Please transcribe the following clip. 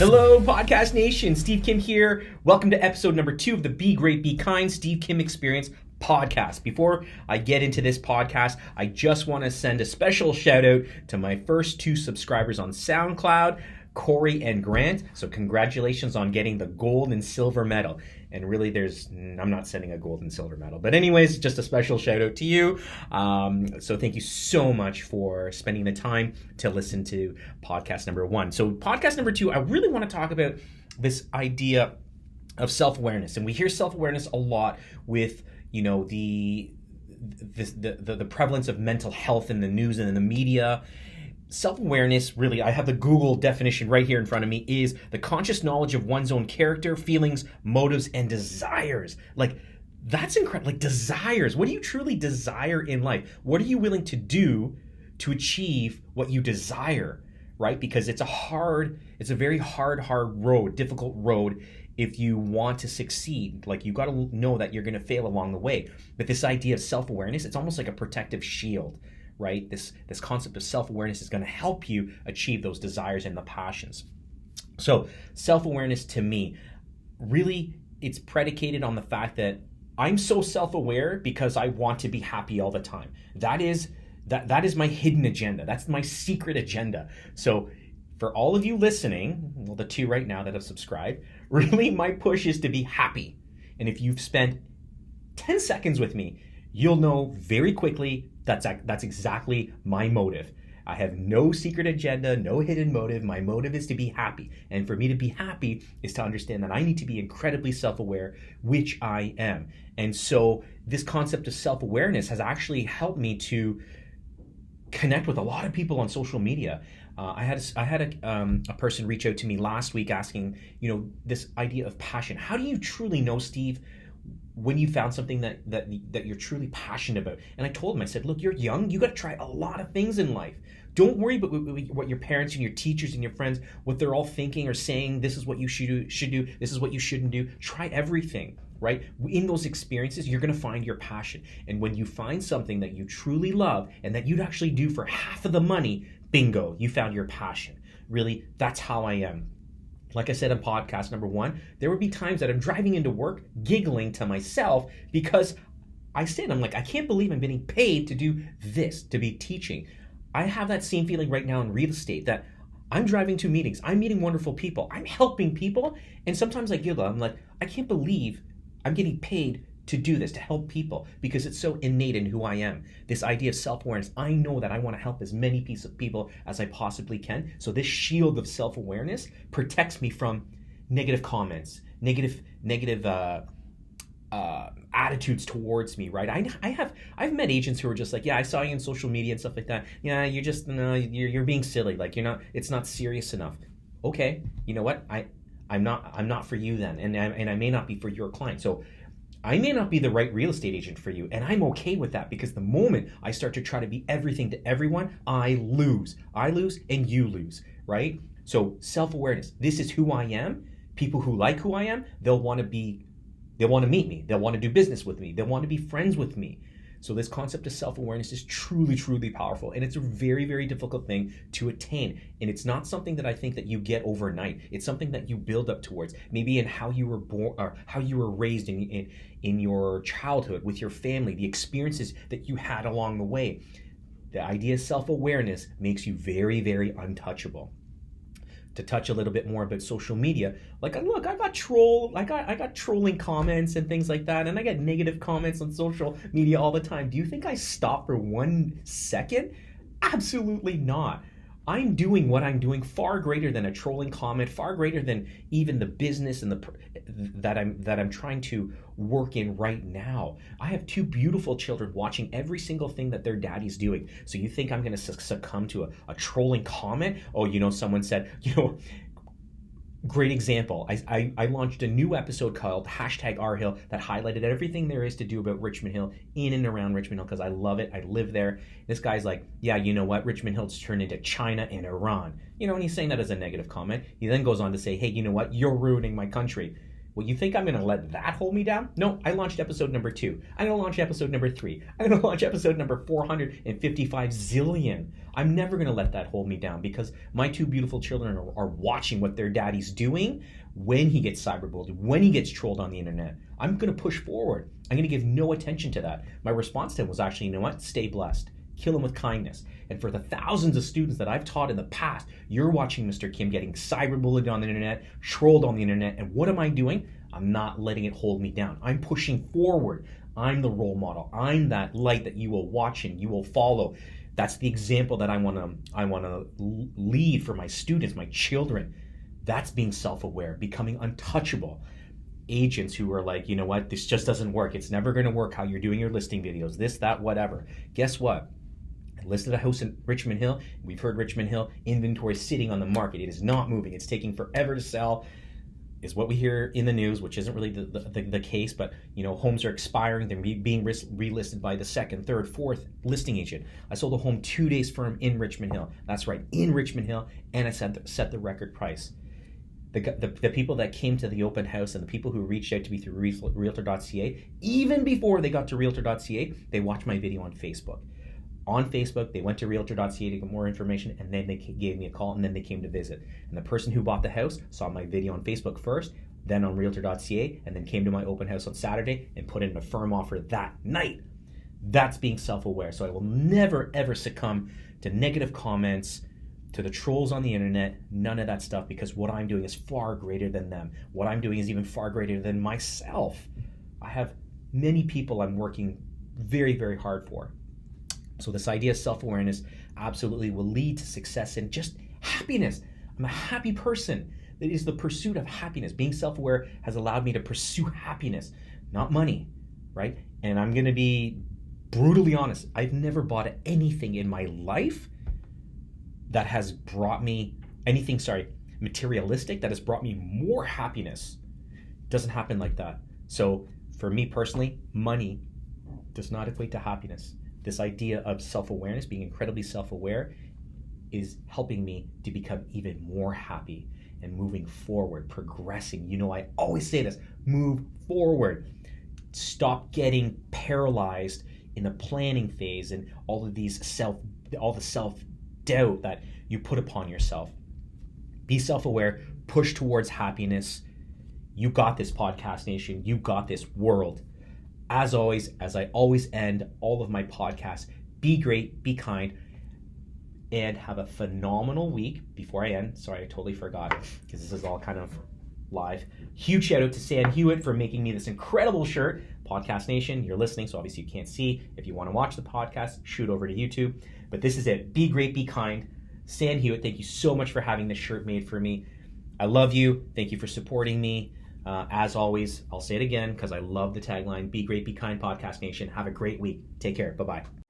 Hello, Podcast Nation. Steve Kim here. Welcome to episode number 2 of the Be Great, Be Kind Steve Kim Experience podcast. Before I get into this podcast, I just want to send a special shout out to my first 2 subscribers on SoundCloud, Corey and Grant. So congratulations on getting the gold and silver medal. And really I'm not sending a gold and silver medal, but anyways, just a special shout out to you. So thank you so much for spending the time to listen to podcast number 1. So podcast number 2, I really want to talk about this idea of self-awareness. And we hear self-awareness a lot with, the prevalence of mental health in the news and in the media. Self-awareness, really, I have the Google definition right here in front of me, is the conscious knowledge of one's own character, feelings, motives, and desires. Like, that's incredible. Like, desires. What do you truly desire in life? What are you willing to do to achieve what you desire, right? Because it's a very hard road, difficult road if you want to succeed. Like, you got to know that you're going to fail along the way. But this idea of self-awareness, it's almost like a protective shield, right? This concept of self-awareness is going to help you achieve those desires and the passions. So self-awareness, to me, really, it's predicated on the fact that I'm so self-aware because I want to be happy all the time. That is my hidden agenda. That's my secret agenda. So for all of you listening, well, the 2 right now that have subscribed, really my push is to be happy. And if you've spent 10 seconds with me, you'll know very quickly that's exactly my motive. I have no secret agenda, no hidden motive. My motive is to be happy. And for me to be happy is to understand that I need to be incredibly self-aware, which I am. And so this concept of self-awareness has actually helped me to connect with a lot of people on social media. I had a person reach out to me last week asking, this idea of passion. How do you truly know, Steve, when you found something that you're truly passionate about? And I told him, I said, look, you're young. You got to try a lot of things in life. Don't worry about what your parents and your teachers and your friends, what they're all thinking or saying. This is what you should do. This is what you shouldn't do. Try everything, right? In those experiences, you're going to find your passion. And when you find something that you truly love and that you'd actually do for half of the money, bingo, you found your passion. Really, that's how I am. Like I said in podcast number 1, there would be times that I'm driving into work giggling to myself because I'm like, I can't believe I'm getting paid to do this, to be teaching. I have that same feeling right now in real estate, that I'm driving to meetings, I'm meeting wonderful people, I'm helping people, and sometimes I giggle. I'm like, I can't believe I'm getting paid to do this, to help people, because it's so innate in who I am. This idea of self-awareness, I know that I want to help as many people as I possibly can. So this shield of self-awareness protects me from negative comments, negative attitudes towards me, right? I've met agents who are just like, yeah, I saw you on social media and stuff like that. Yeah, you're being silly. Like, it's not serious enough. Okay, you know what? I'm not for you then, and I may not be for your client. So I may not be the right real estate agent for you, and I'm okay with that, because the moment I start to try to be everything to everyone, I lose. I lose and you lose, right? So self-awareness, this is who I am. People who like who I am, they'll want to meet me. They'll want to do business with me. They'll want to be friends with me. So this concept of self-awareness is truly, truly powerful, and it's a very, very difficult thing to attain. And it's not something that I think that you get overnight. It's something that you build up towards, maybe in how you were born or how you were raised in your childhood, with your family, the experiences that you had along the way. The idea of self-awareness makes you very, very untouchable. To touch a little bit more about social media, like, look, I got trolling comments and things like that, and I get negative comments on social media all the time. Do you think I stop for 1 second? Absolutely not. I'm doing what I'm doing far greater than a trolling comment, far greater than even the business and that I'm trying to work in right now. I have 2 beautiful children watching every single thing that their daddy's doing. So you think I'm going to succumb to a trolling comment? Oh, someone said, great example. I launched a new episode called #RHill that highlighted everything there is to do about Richmond Hill, in and around Richmond Hill, because I love it. I live there. This guy's like, yeah, you know what? Richmond Hill's turned into China and Iran. And he's saying that as a negative comment. He then goes on to say, hey, you know what? You're ruining my country. Well, you think I'm going to let that hold me down? No, I launched episode number 2. I'm going to launch episode number 3. I'm going to launch episode number 455 zillion. I'm never going to let that hold me down because my 2 beautiful children are watching what their daddy's doing when he gets cyberbullied, when he gets trolled on the internet. I'm going to push forward. I'm going to give no attention to that. My response to him was actually, you know what? Stay blessed. Kill him with kindness. And for the thousands of students that I've taught in the past, you're watching Mr. Kim getting cyberbullied on the internet, trolled on the internet, and what am I doing? I'm not letting it hold me down. I'm pushing forward. I'm the role model. I'm that light that you will watch and you will follow. That's the example that I want to lead for my students, my children. That's being self-aware, becoming untouchable. Agents who are like, you know what, this just doesn't work. It's never going to work how you're doing your listing videos, this, that, whatever. Guess what? I listed a house in Richmond Hill. We've heard Richmond Hill inventory sitting on the market. It is not moving. It's taking forever to sell, is what we hear in the news, which isn't really the case. But you know, homes are expiring. They're being relisted by the second, third, fourth listing agent. I sold a home 2 days firm in Richmond Hill. That's right, in Richmond Hill, and I set the record price. The people that came to the open house and the people who reached out to me through Realtor.ca, even before they got to Realtor.ca, they watched my video on Facebook. On Facebook, they went to Realtor.ca to get more information, and then they gave me a call, and then they came to visit. And the person who bought the house saw my video on Facebook first, then on Realtor.ca, and then came to my open house on Saturday and put in a firm offer that night. That's being self-aware. So I will never, ever succumb to negative comments, to the trolls on the internet, none of that stuff, because what I'm doing is far greater than them. What I'm doing is even far greater than myself. I have many people I'm working very, very hard for. So this idea of self-awareness absolutely will lead to success and just happiness. I'm a happy person. It is the pursuit of happiness. Being self-aware has allowed me to pursue happiness, not money, right? And I'm going to be brutally honest. I've never bought anything in my life that has brought me materialistic, that has brought me more happiness. It doesn't happen like that. So for me personally, money does not equate to happiness. This idea of self-awareness, being incredibly self-aware, is helping me to become even more happy and moving forward, progressing. You know, I always say this, move forward. Stop getting paralyzed in the planning phase and all the self-doubt that you put upon yourself. Be self-aware, push towards happiness. You got this, Podcast Nation. You got this, world. As always, as I always end all of my podcasts, be great, be kind, and have a phenomenal week. Before I end, sorry, I totally forgot, because this is all kind of live. Huge shout out to Sam Hewitt for making me this incredible shirt. Podcast Nation, you're listening, so obviously you can't see. If you want to watch the podcast, shoot over to YouTube. But this is it. Be great, be kind. Sam Hewitt, thank you so much for having this shirt made for me. I love you. Thank you for supporting me. As always, I'll say it again because I love the tagline, Be Great, Be Kind, Podcast Nation. Have a great week. Take care. Bye-bye.